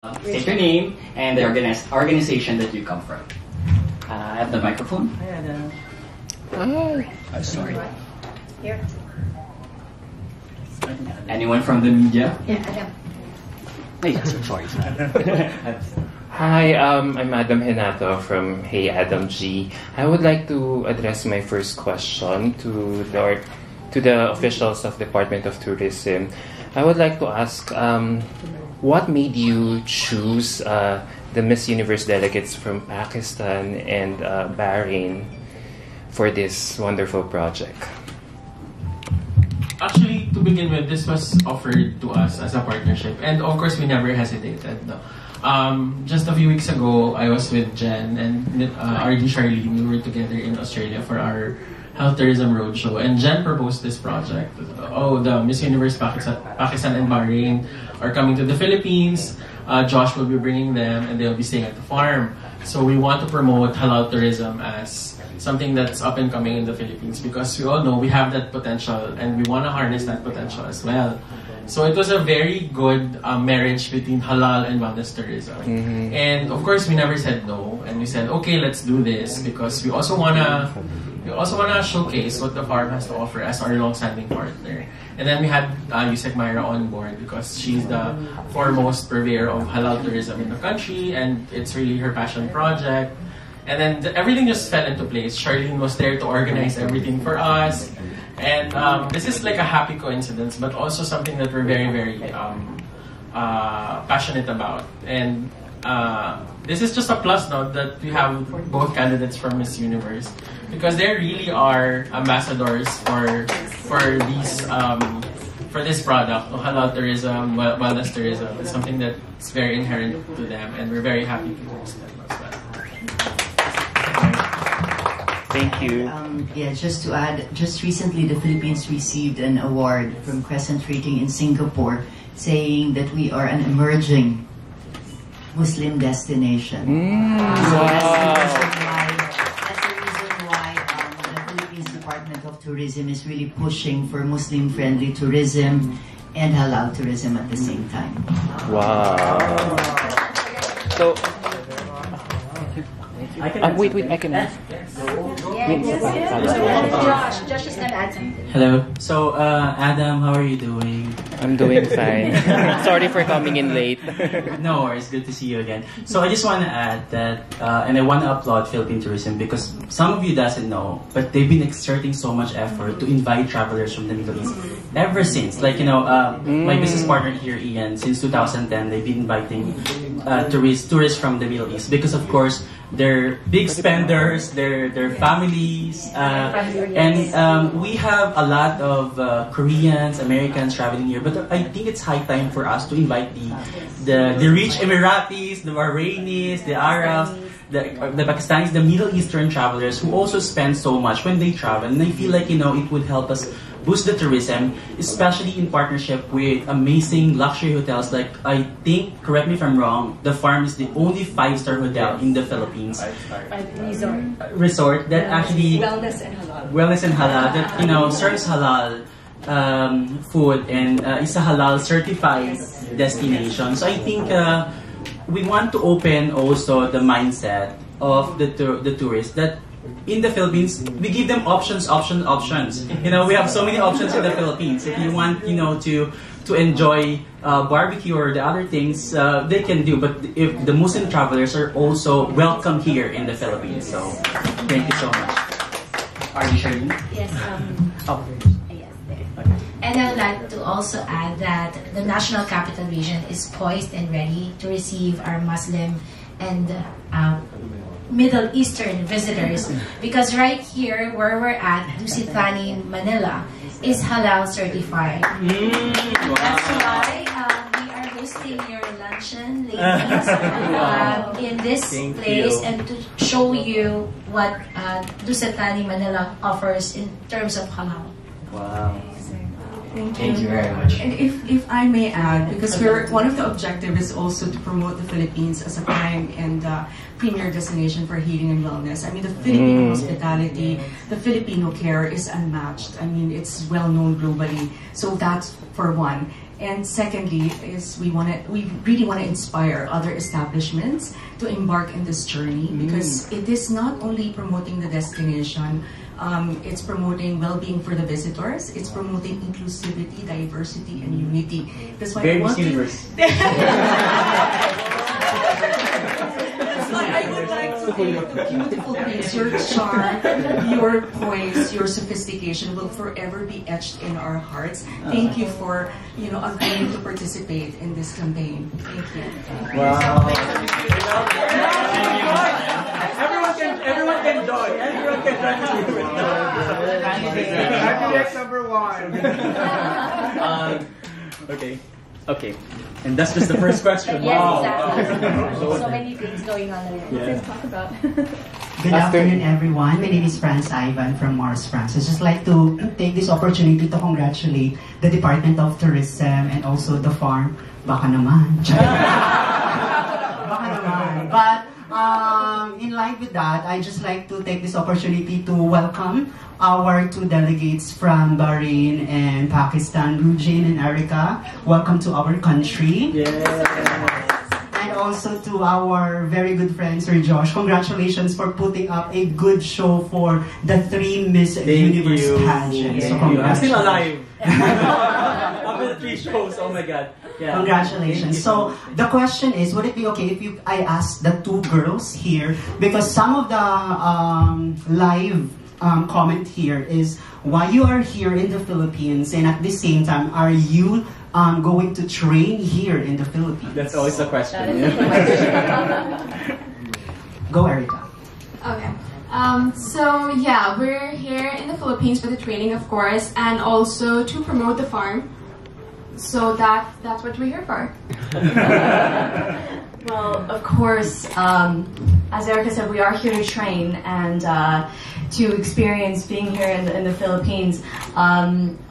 State your name and the organization that you come from. I have the microphone. Hi, Adam. I'm sorry. Here. Anyone from the media? Yeah, Adam. Sorry. Hi, I'm Adam Henato from Hey Adam G. I would like to address my first question to the officials of Department of Tourism. I would like to ask, what made you choose the Miss Universe delegates from Pakistan and Bahrain for this wonderful project? Actually, to begin with, this was offered to us as a partnership, and of course, we never hesitated. No. Just a few weeks ago, I was with Jen and RD Charlene. We were together in Australia for our Health Tourism Roadshow, and Jen proposed this project. Oh, the Miss Universe Pakistan and Bahrain are coming to the Philippines. Josh will be bringing them, and they'll be staying at the farm. So we want to promote halal tourism as something that's up and coming in the Philippines, because we all know we have that potential and we want to harness that potential as well. So it was a very good marriage between halal and wellness tourism. Mm-hmm. And of course, we never said no, and we said, okay, let's do this, because we also wanna showcase what the farm has to offer as our long-standing partner. And then we had Yusek Myra on board, because she's the foremost purveyor of halal tourism in the country, and it's really her passion project. And then everything just fell into place. Charlene was there to organize everything for us. And this is like a happy coincidence, but also something that we're very, very passionate about. And this is just a plus note that we have both candidates for Miss Universe, because they really are ambassadors for this product, halal tourism, wellness tourism. It's something that's very inherent to them, and we're very happy to host them as well. Thank you. Yeah, just to add, just recently the Philippines received an award from Crescent Rating in Singapore, saying that we are an emerging Muslim destination. That's the reason why the Philippines Department of Tourism is really pushing for Muslim-friendly tourism and halal tourism at the same time. Wow. So, wait, I can ask. Josh is gonna add something. Hello. So, Adam, how are you doing? I'm doing fine. Sorry for coming in late. No worries, good to see you again. So I just want to add that, and I want to applaud Philippine Tourism, because some of you doesn't know, but they've been exerting so much effort to invite travelers from the Middle East ever since. Like, my business partner here, Ian, since 2010, they've been inviting tourists from the Middle East, because of course, they're big spenders, their families, and we have a lot of Koreans, Americans traveling here. But I think it's high time for us to invite the rich Emiratis, the Bahrainis, the Arabs, the Pakistanis, the Middle Eastern travelers who also spend so much when they travel. And I feel like, it would help us boost the tourism, especially in partnership with amazing luxury hotels. Like, I think, correct me if I'm wrong, the farm is the only 5-star hotel in the Philippines. Resort that actually Wellness and halal that serves halal food and is a halal certified destination. So I think we want to open also the mindset of the tourists that in the Philippines we give them options. We have so many options in the Philippines. If you want to enjoy barbecue or the other things, they can do. But if the Muslim travelers are also welcome here in the Philippines. So thank you so much. Are you sure? Yes. Yes, there. And I would like to also add that the National Capital Region is poised and ready to receive our Muslim and Middle Eastern visitors, because right here where we're at, Dusit Thani, Manila, is halal certified. That's why we are hosting your luncheon, ladies, in this place, and to show you what Dusit Thani, Manila offers in terms of halal. Wow. Thank you very much. And if I may add, because one of the objectives is also to promote the Philippines as a prime and premier destination for healing and wellness. I mean, the Filipino hospitality, the Filipino care is unmatched. I mean, it's well known globally. So that's for one. And secondly is we really want to inspire other establishments to embark in this journey, because it is not only promoting the destination, it's promoting well-being for the visitors, it's promoting inclusivity, diversity, and unity. That's why I want to... I would like to say the beautiful things, your charm, your poise, your sophistication will forever be etched in our hearts. Thank you for, agreeing to participate in this campaign. Thank you. Wow. Everyone can join. Everyone can join. Candidate number 1. Okay. And that's just the first question. Yes, Wow. exactly. So many things going on there. Yeah. Let's talk about. Good afternoon, everyone. My name is Franz Ivan from Mars, France. I'd just like to take this opportunity to congratulate the Department of Tourism and also the farm. Baka naman. Baka naman. But in line with that, I'd just like to take this opportunity to welcome our 2 delegates from Bahrain and Pakistan, Rujin and Erica. Welcome to our country. Yes. And also to our very good friend, Sir Josh. Congratulations for putting up a good show for the 3 Miss Universe pageants. So I'm still alive. After the 3 shows, oh my God. Yeah. Congratulations. So the question is, would it be okay if I ask the 2 girls here, because some of the live comment here is why you are here in the Philippines, and at the same time, are you going to train here in the Philippines? That's always the question. Go, Erica. Okay. So yeah, we're here in the Philippines for the training, of course, and also to promote the farm. So that's what we're here for. Well, of course, as Erica said, we are here to train and to experience being here in the Philippines.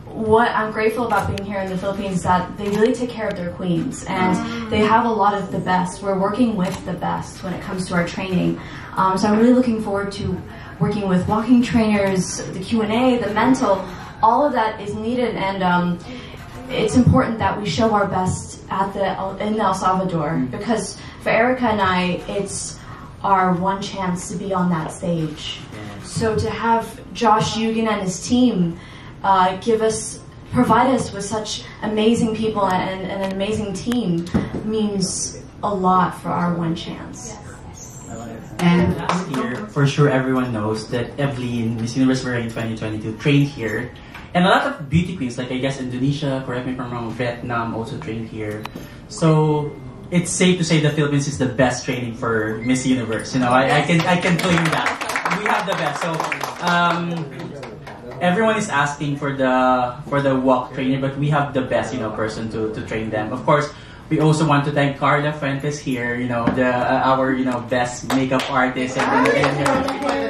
What I'm grateful about being here in the Philippines is that they really take care of their queens, and they have a lot of the best. We're working with the best when it comes to our training. So I'm really looking forward to working with walking trainers, the Q&A, the mental, all of that is needed, and it's important that we show our best in El Salvador, because for Erica and I, it's our one chance to be on that stage. So to have Josh Yugen and his team provide us with such amazing people and an amazing team means a lot for our one chance. And last year, for sure everyone knows that Evelyn, Miss Universe Bahrain 2022, trained here. And a lot of beauty queens, like I guess Indonesia, correct me if I'm wrong, Vietnam also trained here. So it's safe to say the Philippines is the best training for Miss Universe. I can claim that. We have the best. So everyone is asking for the walk trainer, but we have the best person to train them. Of course, we also want to thank Carla Fuentes here, our best makeup artist and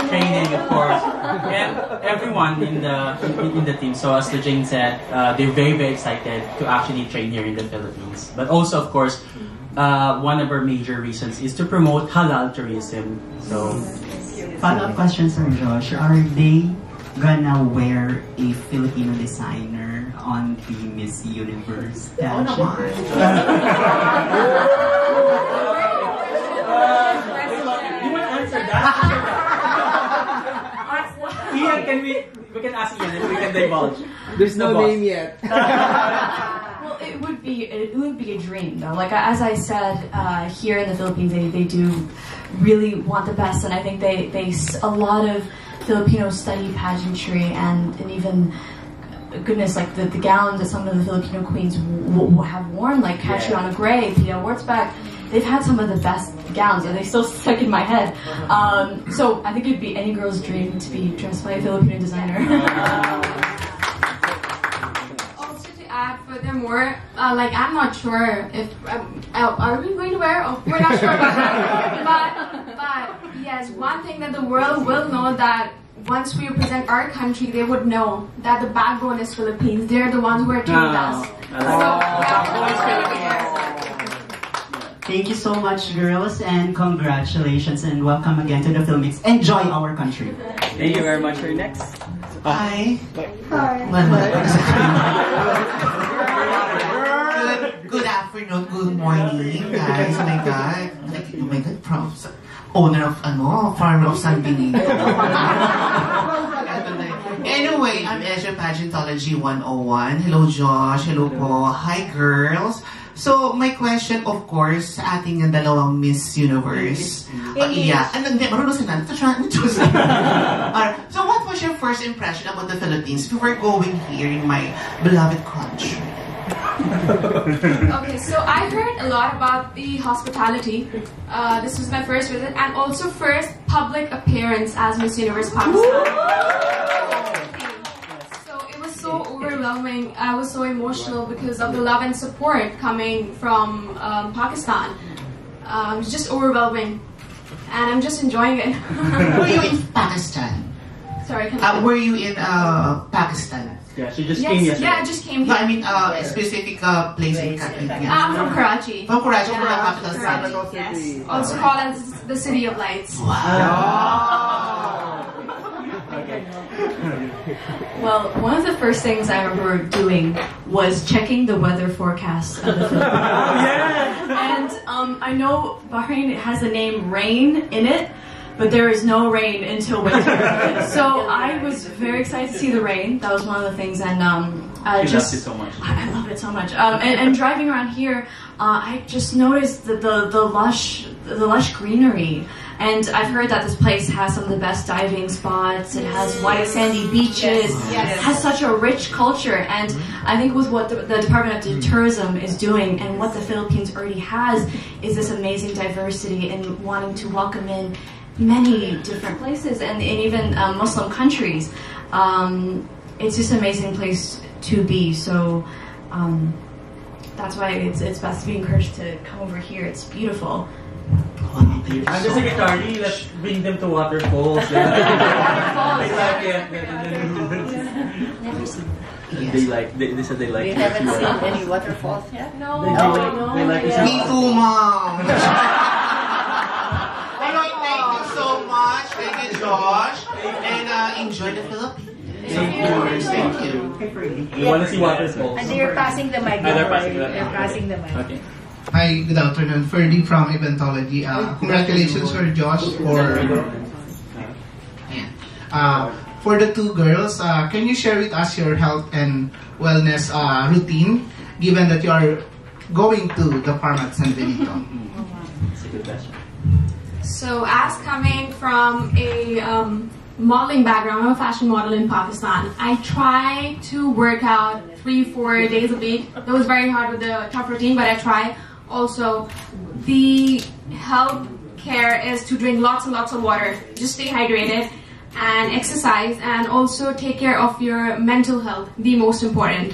training, of course, and everyone in the team. So as the Jane said, they're very, very excited to actually train here in the Philippines. But also, of course, one of our major reasons is to promote halal tourism. So, follow-up question, Sir Josh. Are they gonna wear a Filipino designer on the Miss Universe pageant? You want to answer that? Ian, we can ask Ian if we can divulge. There's no name yet. Well, it would be a dream though. Like as I said, here in the Philippines, they do really want the best, and I think a lot of Filipinos study pageantry and even, goodness, like the gowns that some of the Filipino queens have worn, like Catriona Gray, Pia Wurtzbach. They've had some of the best gowns, and they still stuck in my head. So I think it'd be any girl's dream to be dressed by a Filipino designer. Also to add furthermore, I'm not sure if are we going to wear? Oh, we're not sure about that. But yes, one thing that the world will know, that once we represent our country, they would know that the backbone is Philippines. They're the ones who are trained us. Thank you so much, girls, and congratulations, and welcome again to the Philippines. Enjoy our country. Thank you very much. For next. Hi. Hi. good morning, guys. Oh my God. Oh my God, props. Owner of, farmer of San Benito. Anyway, I'm Asia Pageantology 101. Hello, Josh. Hello po. Hi, girls. So, my question, of course, sa ating dalawang Miss Universe. Yeah. Marunong sila. So, what was your first impression about the Philippines before going here in my beloved country? Okay, so I heard a lot about the hospitality. This was my first visit, and also first public appearance as Miss Universe Pakistan. So it was so overwhelming. I was so emotional because of the love and support coming from Pakistan. It was just overwhelming, and I'm just enjoying it. Were you in Pakistan? Sorry, were you in Pakistan? Yeah, she just came yesterday. Yeah, I just came here. No, I mean a specific place in I'm from Karachi. From Karachi, from the capital Karachi, city. yes. Also called as the City of Lights. Wow. Well, one of the first things I remember doing was checking the weather forecast of the Philippines. And I know Bahrain has the name rain in it, but there is no rain until winter. So I was very excited to see the rain. That was one of the things, and I loved it so much. I love it so much. And driving around here, I just noticed the lush greenery. And I've heard that this place has some of the best diving spots. It has white sandy beaches. Yes. It has such a rich culture. And I think with what the Department of Tourism is doing and what the Philippines already has is this amazing diversity and wanting to welcome in many different places and even Muslim countries. It's just an amazing place to be. So that's why it's best to be encouraged to come over here. It's beautiful. I'm just secretary. Let's bring them to waterfalls. They said they like. We haven't seen any waterfalls yet. No. They like Me too, Mom. Anyway, thank you so much. Thank you, Josh. And enjoy the Philippines. Of course. Thank you. We want to see waterfalls. And they're passing the mic. They're passing the mic. Okay. Hi, good afternoon. Ferdy from Eventology. Congratulations for Josh for the two girls. Can you share with us your health and wellness routine, given that you are going to the farm at San Benito? That's a good question. So, as coming from a modeling background, I'm a fashion model in Pakistan. I try to work out 3-4 days a week. It was very hard with the tough routine, but I try. Also, the health care is to drink lots and lots of water. Just stay hydrated and exercise, and also take care of your mental health, the most important.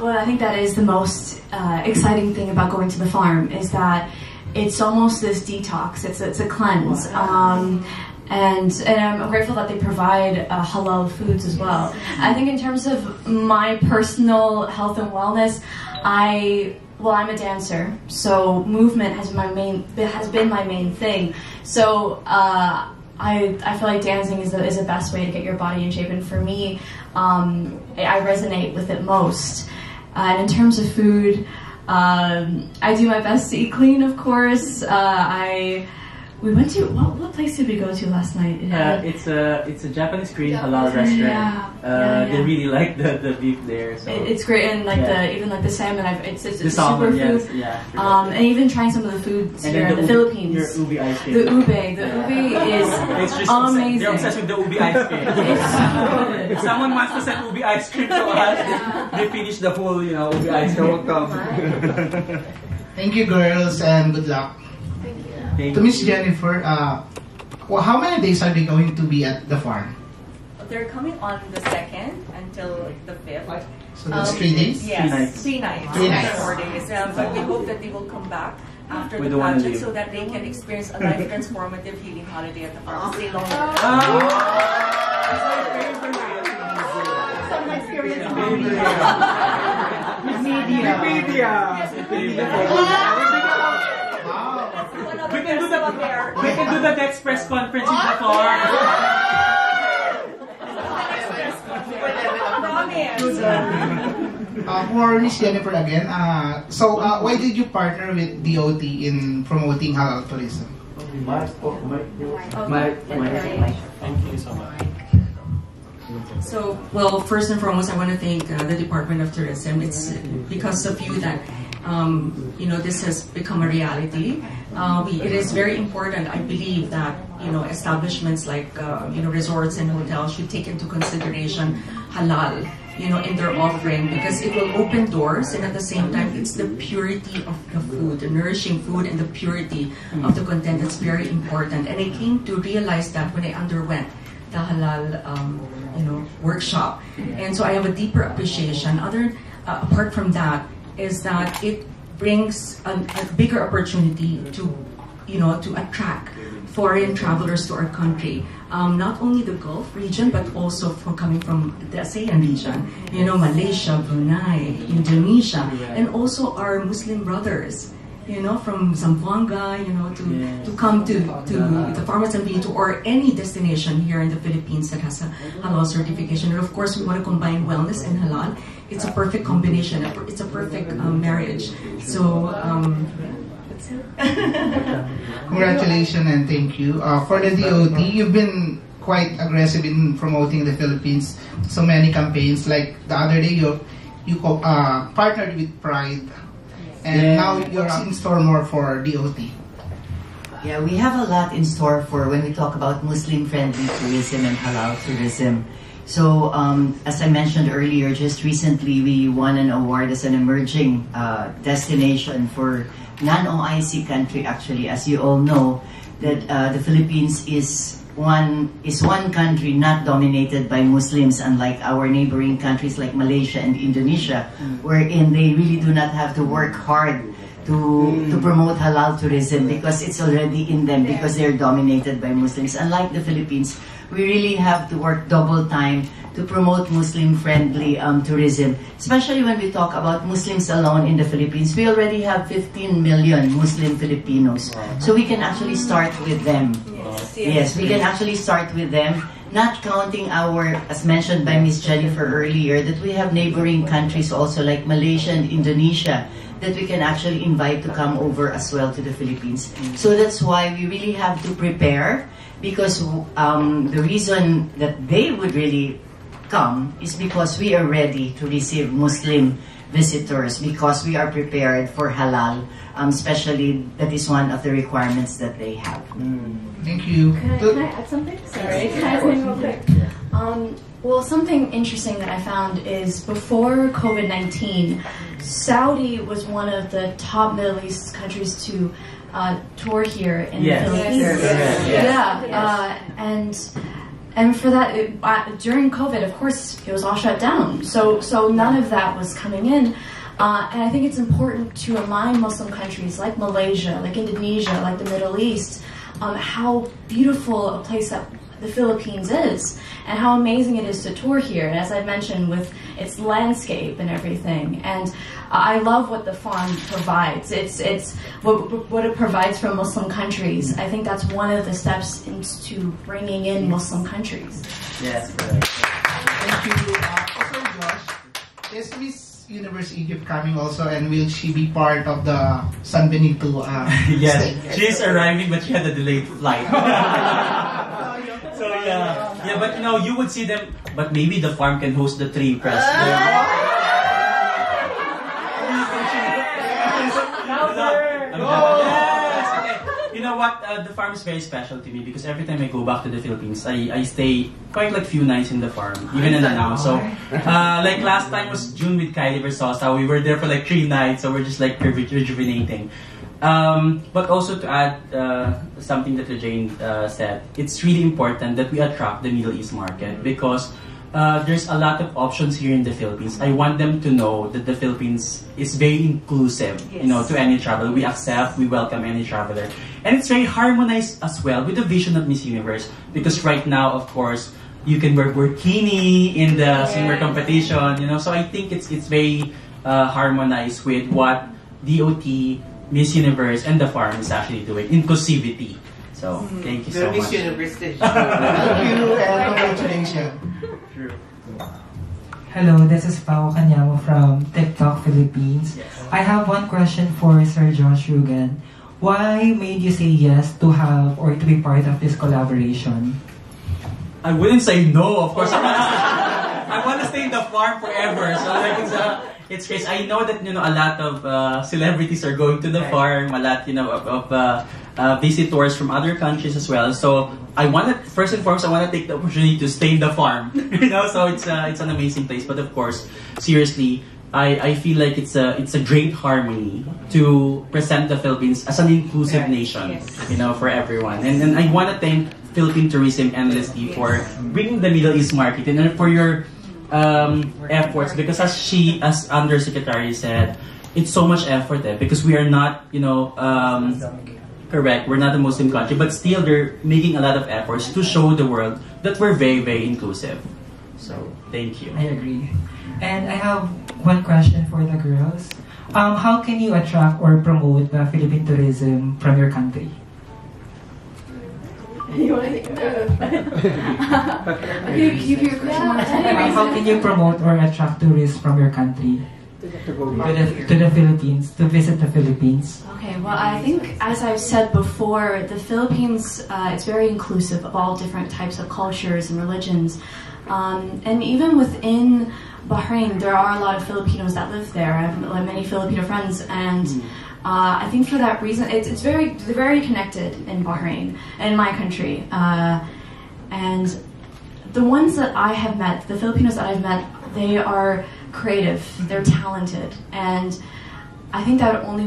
Well, I think that is the most exciting thing about going to the farm, is that it's almost this detox. It's a cleanse. And I'm grateful that they provide halal foods as well. I think in terms of my personal health and wellness, I'm a dancer, so movement has been my main thing. So I feel like dancing is the best way to get your body in shape, and for me, I resonate with it most. And in terms of food, I do my best to eat clean, of course. We went to what place did we go to last night? It's a Japanese Korean halal restaurant. They really like the beef there. So it's great, and even the salmon. It's the super salmon, food. yes, yeah. And even trying some of the foods And here then in the Philippines. Your ubi ice cream. The ube is it's just amazing. They're obsessed with the ubi ice cream. If someone wants to send ubi ice cream to us, they finish the whole ubi ice cream. Thank you, girls, and good luck. To Miss Jennifer, how many days are they going to be at the farm? They're coming on the 2nd until the 5th. So that's 3 days? Yes, 3 nights. 3 nights. 4 days. But we hope that they will come back after We the don't wanna pageant leave. so that they can experience a life transformative healing holiday at the farm. Stay longer. Some experience. We can do the next press conference in the farm. For Miss Jennifer again, why did you partner with DOT in promoting halal tourism? Thank you so much. So, well, first and foremost, I want to thank the Department of Tourism. It's because of you that this has become a reality. It is very important, I believe, that establishments like resorts and hotels should take into consideration halal, in their offering, because it will open doors, and at the same time, it's the purity of the food, the nourishing food, and the purity of the content that's very important. And I came to realize that when I underwent the halal, workshop, and so I have a deeper appreciation. Apart from that, is that it brings a bigger opportunity to attract foreign travelers to our country. Not only the Gulf region, but also coming from the ASEAN region, Malaysia, Brunei, Indonesia, and also our Muslim brothers, from Zamboanga, to come to the Farmers and Benito or any destination here in the Philippines that has a halal certification. And of course, we want to combine wellness and halal. It's a perfect combination. It's a perfect marriage. So, that's it. Congratulations and thank you. For the DOT, you've been quite aggressive in promoting the Philippines. So many campaigns. Like the other day, you partnered with Pride. And now you're in store more for DOT. Yeah, we have a lot in store for when we talk about Muslim-friendly tourism and halal tourism. So, as I mentioned earlier, just recently we won an award as an emerging destination for non-OIC country. Actually, as you all know, that the Philippines is one country not dominated by Muslims, unlike our neighboring countries like Malaysia and Indonesia, wherein they really do not have to work hard to promote halal tourism because it's already in them, because they're dominated by Muslims. Unlike the Philippines, we really have to work double time to promote Muslim-friendly tourism, especially when we talk about Muslims alone in the Philippines. We already have 15 million Muslim Filipinos, so we can actually start with them. Yes, we can actually start with them, not counting as mentioned by Ms. Jennifer earlier, that we have neighboring countries also like Malaysia and Indonesia that we can actually invite to come over as well to the Philippines. So that's why we really have to prepare, because the reason that they would really come is because we are ready to receive Muslim visitors, because we are prepared for halal, especially that is one of the requirements that they have. Thank you. Can I add something? Sorry, can I add something real quick? Well, something interesting that I found is before COVID-19, Saudi was one of the top Middle East countries to tour here in the Philippines. And for that, during COVID, of course, it was all shut down. So none of that was coming in. And I think it's important to remind Muslim countries like Malaysia, like Indonesia, like the Middle East, how beautiful a place that the Philippines is, and how amazing it is to tour here. And as I mentioned, with its landscape and everything, and I love what the farm provides. It's what it provides for Muslim countries. I think that's one of the steps into bringing in Muslim countries. Yes. Thank you. Also, Josh, is Miss Universe Egypt coming also, and will she be part of the San Benito? Yes, she's arriving, but she had a delayed flight. So yeah, but you would see them. But maybe the farm can host the tree press. You know what? The farm is very special to me because every time I go back to the Philippines, I stay quite like few nights in the farm, even in the now. So, like last time was June with Kylie Versosa. We were there for like 3 nights, so we're just like rejuvenating. But also to add something that Jane said, it's really important that we attract the Middle East market because there's a lot of options here in the Philippines. I want them to know that the Philippines is very inclusive, to any traveler. We accept, we welcome any traveler. And it's very harmonized as well with the vision of Miss Universe because right now, of course, you can wear burkini in the swimmer competition, So I think it's very harmonized with what DOT, Miss Universe, and the farm is actually doing. Inclusivity. So, thank you so much. Thank you and congratulations. True. Hello, this is Pao Canyamo from TikTok Philippines. Yes. I have one question for Sir Josh Rugan. Why made you say yes to have or to be part of this collaboration? I wouldn't say no, of course. I want to stay in the farm forever. So like it's crazy. I know that a lot of celebrities are going to the farm. A lot of visitors from other countries as well. So first and foremost, I want to take the opportunity to stay in the farm. So it's an amazing place. But of course, seriously, I feel like it's a great harmony to present the Philippines as an inclusive nation. For everyone. And I want to thank Philippine Tourism endlessly for bringing the Middle East market and for your efforts, because as Undersecretary said, it's so much effort because we are not, correct, we're not a Muslim country, but still they're making a lot of efforts to show the world that we're very, very inclusive. So, thank you. I agree. And I have one question for the girls. How can you attract or promote the Philippine tourism from your country? How can you promote or attract tourists from your country to the Philippines, to visit the Philippines? Okay, well, I think, as I've said before, the Philippines, it's very inclusive of all different types of cultures and religions. And even within Bahrain, there are a lot of Filipinos that live there. I have many Filipino friends, and I think for that reason, they're very connected in Bahrain, in my country. And the ones that I have met, the Filipinos that I've met, they are creative, they're talented, and I think that would only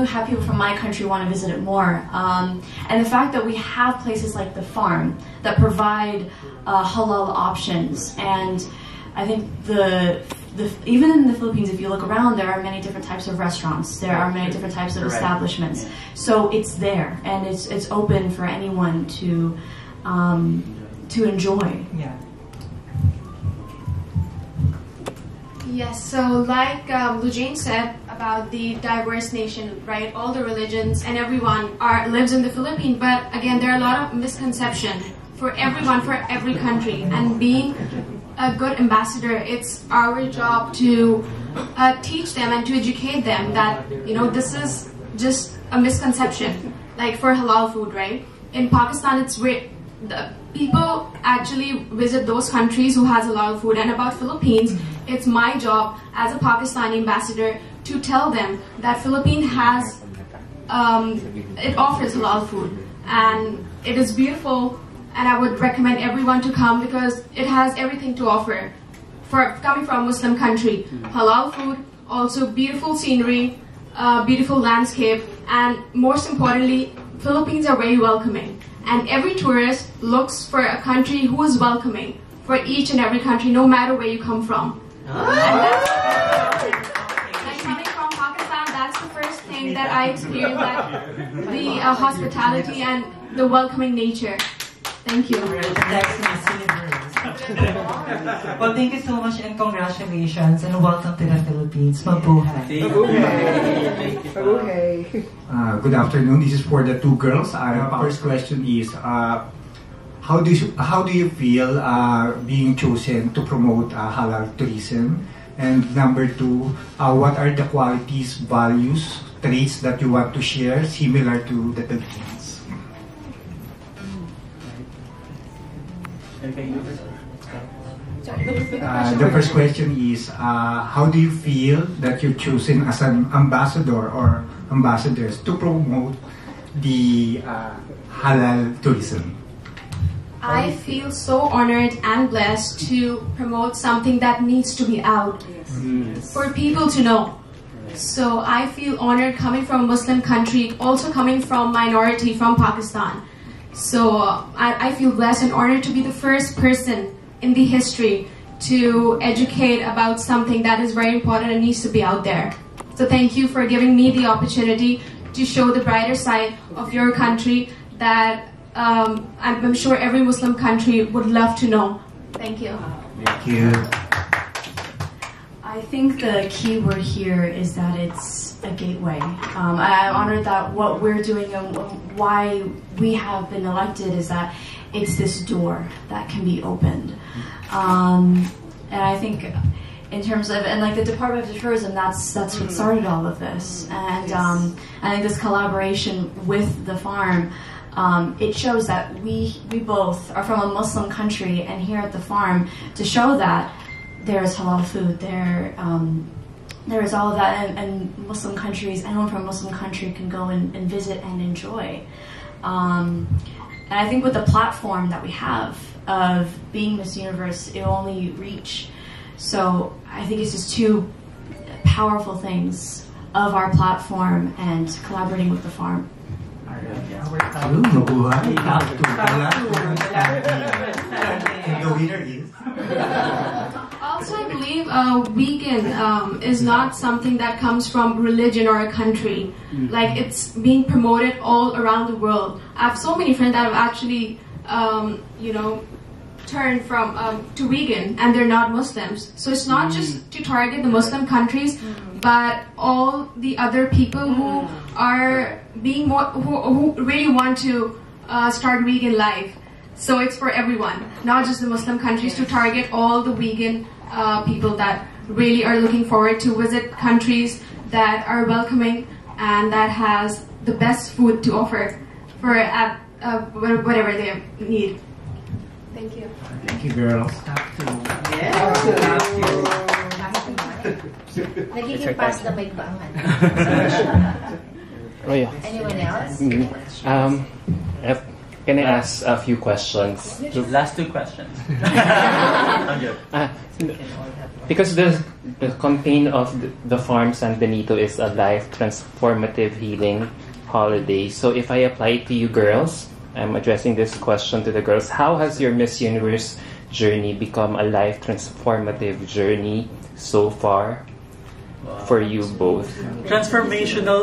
have people from my country want to visit it more. And the fact that we have places like the farm that provide halal options, and I think even in the Philippines, if you look around, there are many different types of restaurants. There are many different types of establishments. So it's there, and it's open for anyone to enjoy. Yeah. Yes, so like Lujane said about the diverse nation, right? All the religions and everyone lives in the Philippines, but again, there are a lot of misconceptions for everyone, for every country. And being a good ambassador, it's our job to teach them and to educate them that, this is just a misconception. Like for halal food, right? In Pakistan, it's weird. People actually visit those countries who has halal food, and about Philippines, it's my job as a Pakistani ambassador to tell them that Philippines has, it offers halal food, and it is beautiful, and I would recommend everyone to come because it has everything to offer. For coming from a Muslim country, halal food, also beautiful scenery, beautiful landscape, and most importantly, Philippines are very welcoming. And every tourist looks for a country who is welcoming for each and every country, no matter where you come from. And coming from Pakistan, that's the first thing that I experienced, the hospitality and the welcoming nature. Thank you. Well, thank you so much and congratulations and welcome to the Philippines. Mabuhay. Good afternoon. This is for the two girls. First question is, how do you feel being chosen to promote halal tourism? And number two, what are the qualities, values, traits that you want to share similar to the Philippines? The first question is, how do you feel that you're chosen as an ambassador or ambassadors to promote the halal tourism? I feel so honored and blessed to promote something that needs to be out for people to know. So I feel honored coming from a Muslim country, also coming from minority from Pakistan. So I feel blessed and honored to be the first person in the history to educate about something that is very important and needs to be out there. So thank you for giving me the opportunity to show the brighter side of your country that I'm sure every Muslim country would love to know. Thank you. Thank you. I I think the key word here is that it's a gateway. I honor that what we're doing and why we have been elected is that it's this door that can be opened. And I think in terms of, and like the Department of Tourism, that's what started all of this. And I think this collaboration with the farm, it shows that we both are from a Muslim country, and here at the farm, to show that there's halal food, there is all of that, and Muslim countries, anyone from a Muslim country can go and visit and enjoy. And I think with the platform that we have of being Miss Universe, it will only reach. So I think it's just two powerful things of our platform and collaborating with the farm. The winner is? Also, I believe vegan is not something that comes from religion or a country. Like, it's being promoted all around the world. I have so many friends that have actually, turned from to vegan, and they're not Muslims. So it's not just to target the Muslim countries, but all the other people who are being who really want to start vegan life. So it's for everyone, not just the Muslim countries, to target all the vegan people that really are looking forward to visit countries that are welcoming and that has the best food to offer for whatever they need. Thank you. Thank you, girls. Nagiging pass the mic ba ang Oh, yeah. Anyone else? Can I ask a few questions? Last two questions. Because the campaign of the farm San Benito is a life transformative healing holiday. So if I apply it to you girls, I'm addressing this question to the girls. How has your Miss Universe journey become a life transformative journey so far for you both? Transformational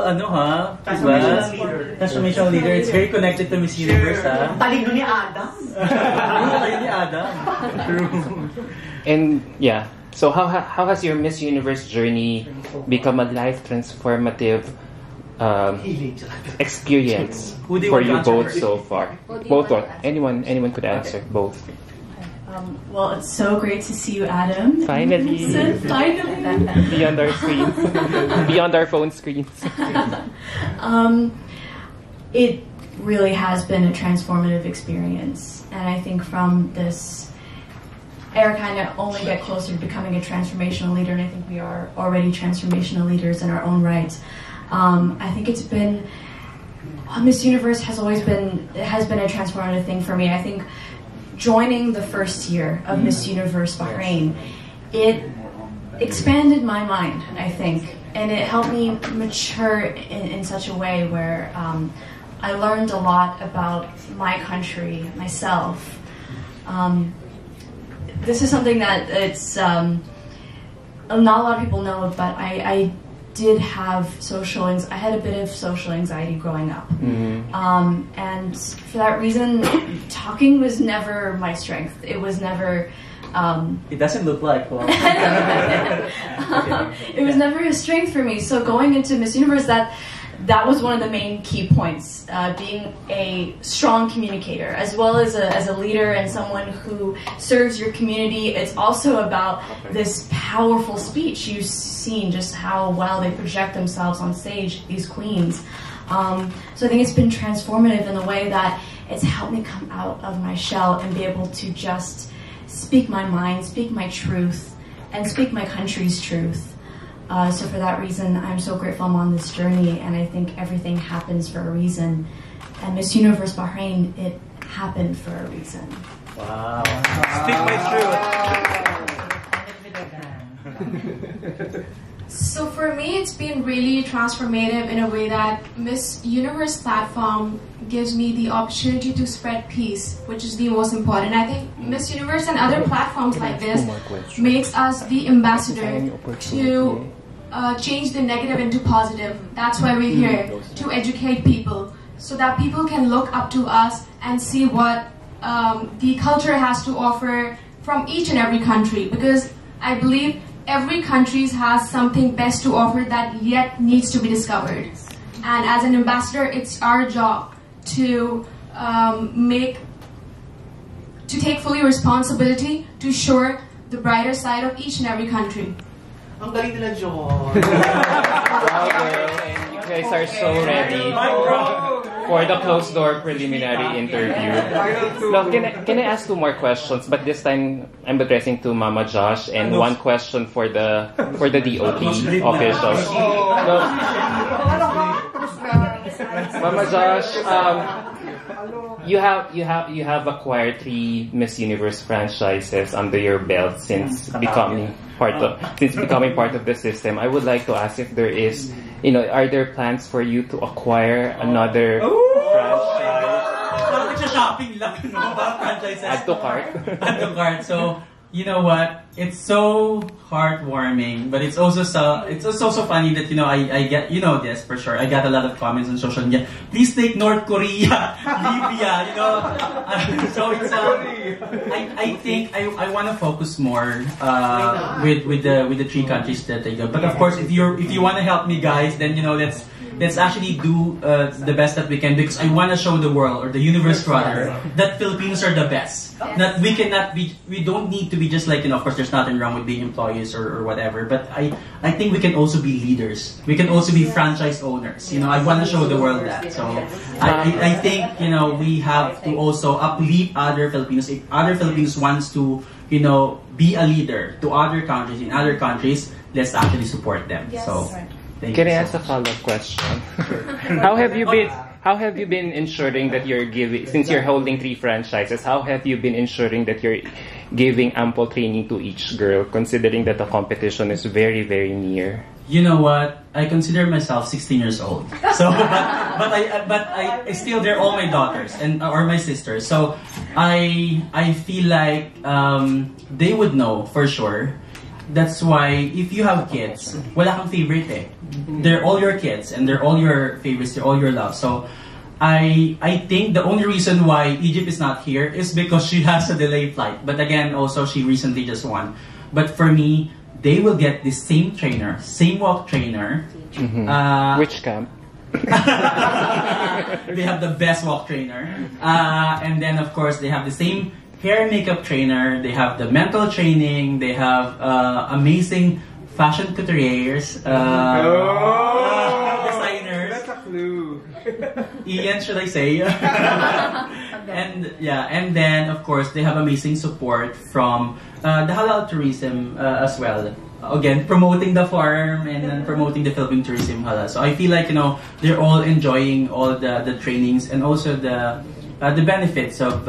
Transformational leader. It's very connected to Miss Universe, Talino ni Adam. Talino ni Adam. True. And yeah, so how has your Miss Universe journey become a life transformative experience for you both so far? Both or anyone could answer. Both. Well, it's so great to see you, Adam. Finally. Finally. Beyond our screens. Beyond our phone screens. It really has been a transformative experience. And I think from this, Eric and I only get closer to becoming a transformational leader, and I think we are already transformational leaders in our own right. I think it's been, Miss Universe has been a transformative thing for me. I think joining the first year of Miss Universe Bahrain, it expanded my mind, I think, and it helped me mature in such a way where I learned a lot about my country, myself. This is something that not a lot of people know, but I did have I had a bit of social anxiety growing up. And for that reason, talking was never my strength. It was never... it doesn't look like one. It was never a strength for me. So going into Miss Universe, that was one of the main key points, being a strong communicator, as well as a leader and someone who serves your community. It's also about this powerful speech. You've seen just how well they project themselves on stage, these queens. So I think it's been transformative in the way that it's helped me come out of my shell and be able to just speak my mind, speak my truth, and speak my country's truth. So for that reason, I'm so grateful I'm on this journey, and I think everything happens for a reason. And Miss Universe Bahrain, it happened for a reason. Wow. Speak my truth. So for me, it's been really transformative in a way that Miss Universe platform gives me the opportunity to spread peace, which is the most important. I think Miss Universe and other platforms like this makes us the ambassador to change the negative into positive. That's why we're here, to educate people, so that people can look up to us and see what the culture has to offer from each and every country. Because I believe every country has something best to offer that yet needs to be discovered. And as an ambassador, it's our job to take fully responsibility to show the brighter side of each and every country. Ang galing nila, John. You guys are so ready for the closed door preliminary interview. Now, can I ask 2 more questions? But this time I'm addressing to Mama Josh and 1 question for the DOT officials. No. Mama Josh, you have acquired 3 Miss Universe franchises under your belt since becoming part of the system. I would like to ask if there is, are there plans for you to acquire another franchise? It's a shopping lang, franchises. Add to cart. Add to cart. So, you know what? It's so heartwarming, but it's also so funny that I get this for sure. I got a lot of comments on social media. Please take North Korea, Libya, So it's I think I want to focus more with the 3 countries that I go. But of course, if you want to help me, guys, then let's actually do the best that we can, because I want to show the world, or the universe rather, that Filipinos are the best. That we don't need to be just like, of course there's nothing wrong with being employees or whatever, but I think we can also be leaders. We can also be franchise owners. I want to show the world that. So I think, we have to also uplift other Filipinos. If other Filipinos wants to, be a leader to other countries, in other countries, let's actually support them. Yes. So can I ask a follow-up question? How have you been ensuring that you're giving, since you're holding 3 franchises, how have you been ensuring that you're giving ample training to each girl, considering that the competition is very, very near? You know what? I consider myself 16 years old. So, but I still, they're all my daughters or my sisters. So I feel like they would know for sure. That's why if you have kids, wala kang favorite eh. They're all your kids and they're all your favorites, they're all your love. So I think the only reason why Egypt is not here is because she has a delayed flight. But again, also she recently just won. But for me, they will get the same trainer, same walk trainer. Which camp? They have the best walk trainer. And then of course they have the same hair and makeup trainer, they have the mental training, they have amazing fashion couturiers, designers. That's a clue. Ian, should I say? And then of course they have amazing support from the Halal tourism as well. Again, promoting the farm and then promoting the Philippine tourism halal. So I feel like they're all enjoying all the trainings and also the benefits of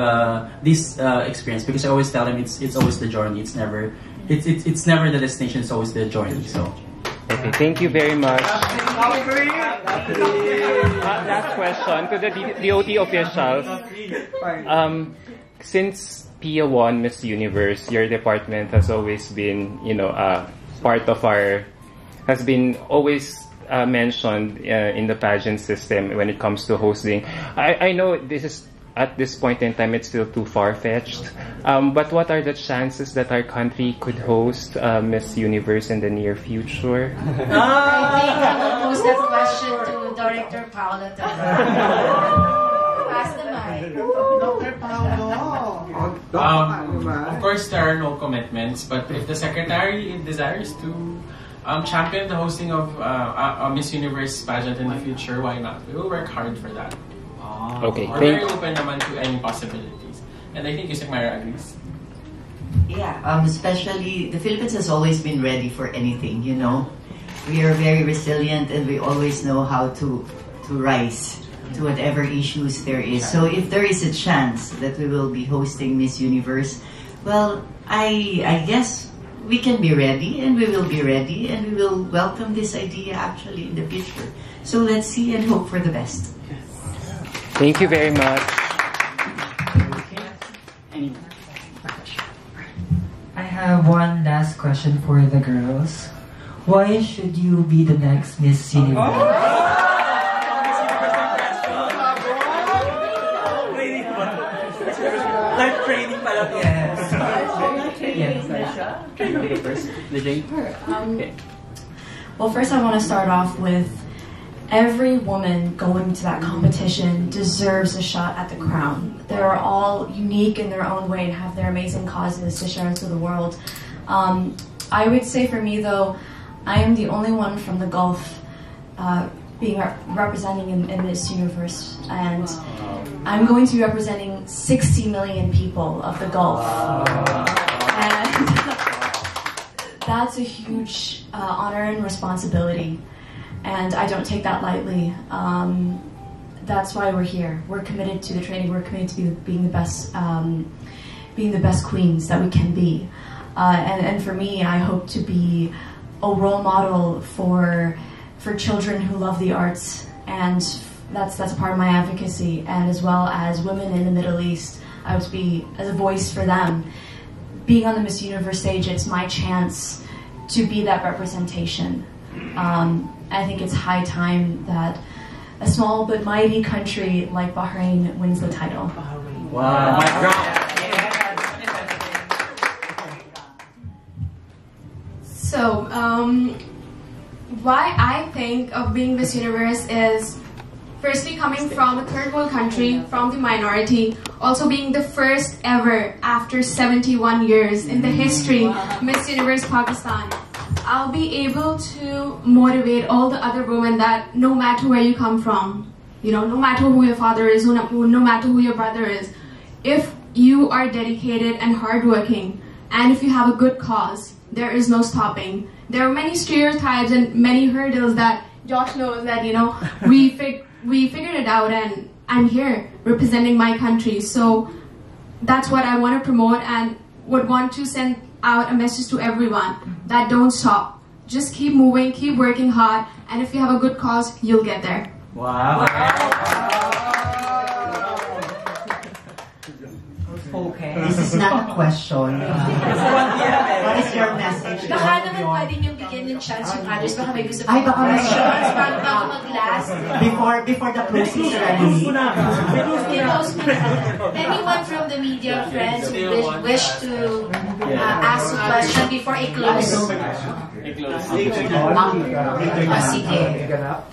this experience, because I always tell them it's always the journey. It's never the destination. It's always the journey. So. Okay, thank you very much. Last question to the DOT officials. Since Pia won Miss Universe, your department has always been, part of has been always mentioned in the pageant system when it comes to hosting. I know this is, at this point in time, it's still too far-fetched. But what are the chances that our country could host Miss Universe in the near future? I think I will pose that question to Director Paolo. Pass the mic. Dr. Paolo. Of course, there are no commitments, but if the Secretary desires to champion the hosting of a Miss Universe pageant in the future, why not? We will work hard for that. Okay, We're very open naman to any possibilities. And I think Yusek Myra agrees. Yeah, especially the Philippines has always been ready for anything, We are very resilient and we always know how to rise to whatever issues there is. So if there is a chance that we will be hosting Miss Universe, well, I guess we can be ready and we will be ready and we will welcome this idea actually in the future. So let's see and hope for the best. Thank you very much. I have one last question for the girls. Why should you be the next Miss Universe? Life training pala to. Yes. First, Jane? Sure. Well, first I want to start off with every woman going to that competition deserves a shot at the crown. They're all unique in their own way and have their amazing causes to share to the world. I would say for me though, I am the only one from the Gulf being representing in Miss Universe, and I'm going to be representing 60 million people of the Gulf. And that's a huge honor and responsibility, and I don't take that lightly. That's why we're here. We're committed to the training. We're committed to being the best queens that we can be. And for me, I hope to be a role model for children who love the arts, and that's a part of my advocacy. And as well as women in the Middle East, I would be as a voice for them. Being on the Miss Universe stage, it's my chance to be that representation. I think it's high time that a small but mighty country like Bahrain wins the title. Wow, my God. So, why I think of being Miss Universe is firstly coming from a third world country, from the minority, also being the first ever after 71 years in the history Miss Universe Pakistan. I'll be able to motivate all the other women that no matter where you come from, no matter who your father is, no matter who your brother is, if you are dedicated and hardworking, and if you have a good cause, there is no stopping. There are many stereotypes and many hurdles that Josh knows that, we figured it out, and I'm here representing my country. So that's what I want to promote, and would want to send out a message to everyone that don't stop. Just keep moving, keep working hard, and if you have a good cause, you'll get there. Wow. Okay. This is not a question. What is your message? Baka naman pwede niyong bigyan ng chance yung others. Baka may gusto Ay, baka may questions bago mag-last. Before the closing ceremony. Anyone from the media friends who wish to ask a question before I close?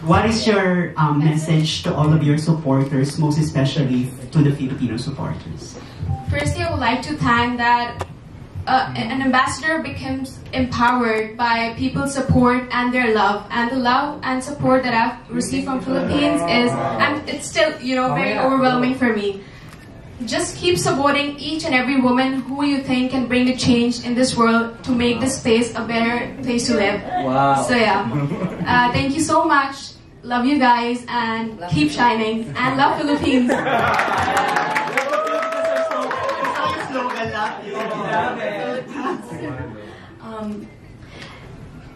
What is your message to all of your supporters, most especially to the Filipino supporters? Firstly, I would like to thank that an ambassador becomes empowered by people's support and their love. And the love and support that I've received from Philippines it's still, very overwhelming for me. Just keep supporting each and every woman who you think can bring a change in this world to make this place a better place to live. Wow. So yeah, thank you so much. Love you guys and keep shining. And love Philippines.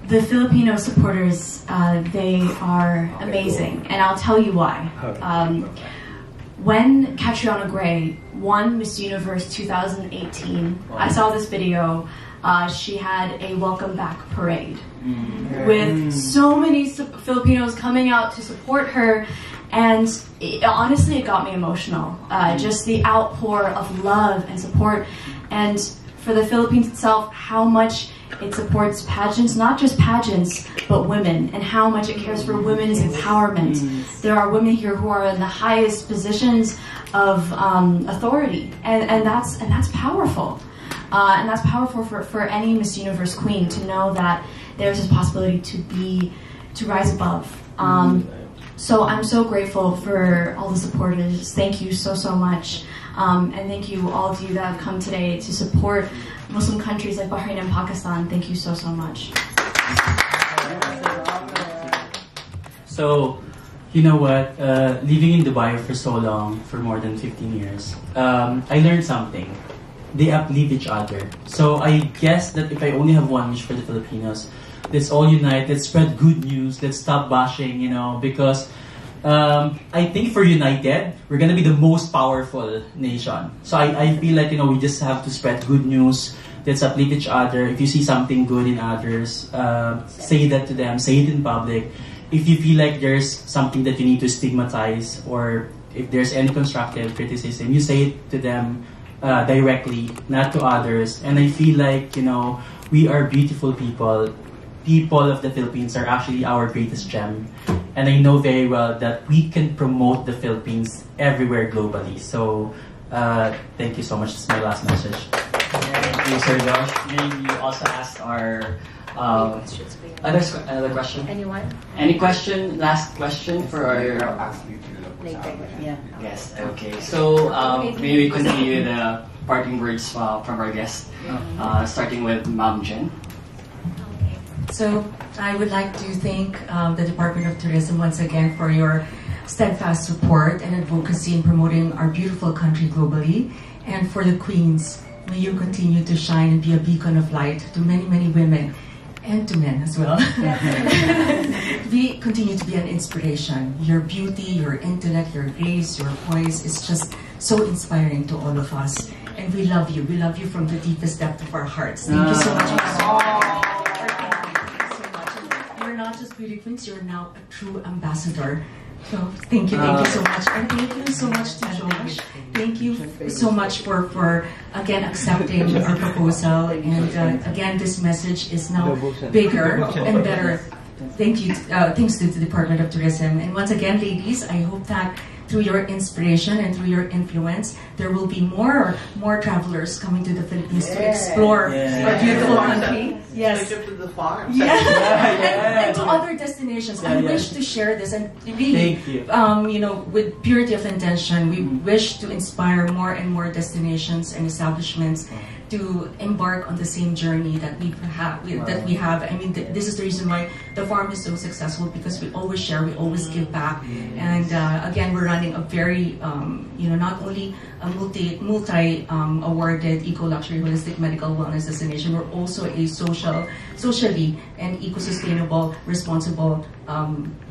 The Filipino supporters, they are amazing, and I'll tell you why. When Catriona Gray won Miss Universe 2018, I saw this video. She had a welcome back parade with so many Filipinos coming out to support her, and honestly, it got me emotional. Just the outpour of love and support, and for the Philippines itself, how much it supports pageants, not just pageants, but women, and how much it cares for women's empowerment. There are women here who are in the highest positions of authority, and that's powerful. And that's powerful for any Miss Universe queen to know that there's this possibility to rise above. So I'm so grateful for all the supporters. Thank you so much. And thank you all of you that have come today to support Muslim countries like Bahrain and Pakistan. Thank you so much. So, you know what? Living in Dubai for so long, for more than 15 years, I learned something. They uplift each other. So I guess that if I only have one wish for the Filipinos, let's all unite, let's spread good news, let's stop bashing, because I think for united, we're gonna be the most powerful nation. So I feel like, we just have to spread good news, let's uplift each other. If you see something good in others, say that to them, say it in public. If you feel like there's something that you need to stigmatize, or if there's any constructive criticism, you say it to them directly, not to others. And I feel like, we are beautiful people. People of the Philippines are actually our greatest gem. And I know very well that we can promote the Philippines everywhere globally. So, thank you so much. This is my last message. Thank you, Sir Josh. May we also ask our other question? Anyone? Any question? Last question for our Yeah. guest. Okay, so may we continue the parting words from our guest, starting with Ma'am Jen. So I would like to thank the Department of Tourism once again for your steadfast support and advocacy in promoting our beautiful country globally. And for the Queens, may you continue to shine and be a beacon of light to many, many women and to men as well. We continue to be an inspiration. Your beauty, your intellect, your grace, your poise is just so inspiring to all of us. And we love you. We love you from the deepest depth of our hearts. Thank you so much. You're not just beauty queens, you're now a true ambassador. So thank you so much. And thank you so much to Josh. Thank you so much for again accepting our proposal. And again, this message is now bigger and better. Thank you. Thanks to the Department of Tourism. And once again, ladies, I hope that through your inspiration and through your influence, there will be more travelers coming to the Philippines to explore our beautiful country. Yes. Take them to the farm. And to other destinations. I wish to share this and really, with purity of intention, we wish to inspire more and more destinations and establishments to embark on the same journey that we have. I mean, this is the reason why the farm is so successful, because we always share, we always give back. And again, we're running a very, not only a multi-awarded eco-luxury holistic medical wellness destination, we're also a socially and eco-sustainable, responsible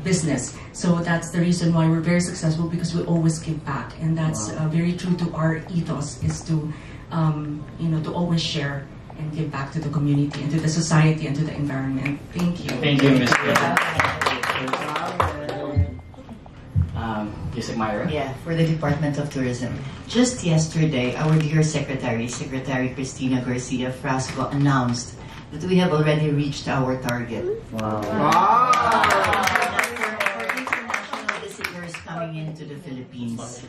business. So that's the reason why we're very successful, because we always give back. And that's very true to our ethos, is to to always share and give back to the community and to the society and to the environment. Thank you. Thank you, Ms. Yusik Myra. Yeah, for the Department of Tourism. Just yesterday, our dear Secretary Cristina Garcia Frasco, announced that we have already reached our target. Wow. For international visitors coming into the Philippines.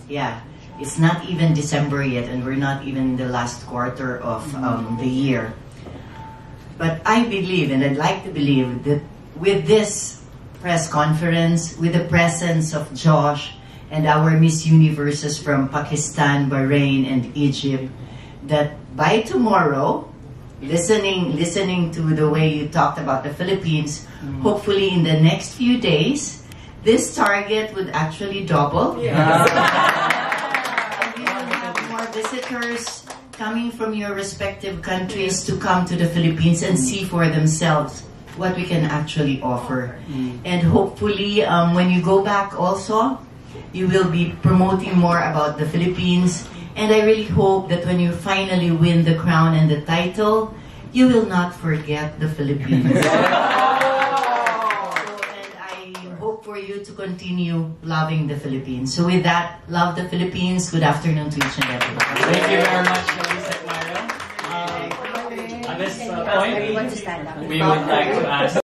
Yeah. It's not even December yet, and we're not even in the last quarter of the year. But I believe, and I'd like to believe, that with this press conference, with the presence of Josh and our Miss Universes from Pakistan, Bahrain, and Egypt, that by tomorrow, listening to the way you talked about the Philippines, hopefully in the next few days, this target would actually double. Visitors coming from your respective countries to come to the Philippines and see for themselves what we can actually offer. And hopefully, when you go back also, you will be promoting more about the Philippines. And I really hope that when you finally win the crown and the title, you will not forget the Philippines. For you to continue loving the Philippines. So with that, love the Philippines. Good afternoon to each and everybody. Thank you very much, Yusik Myra. At this point, we would like to ask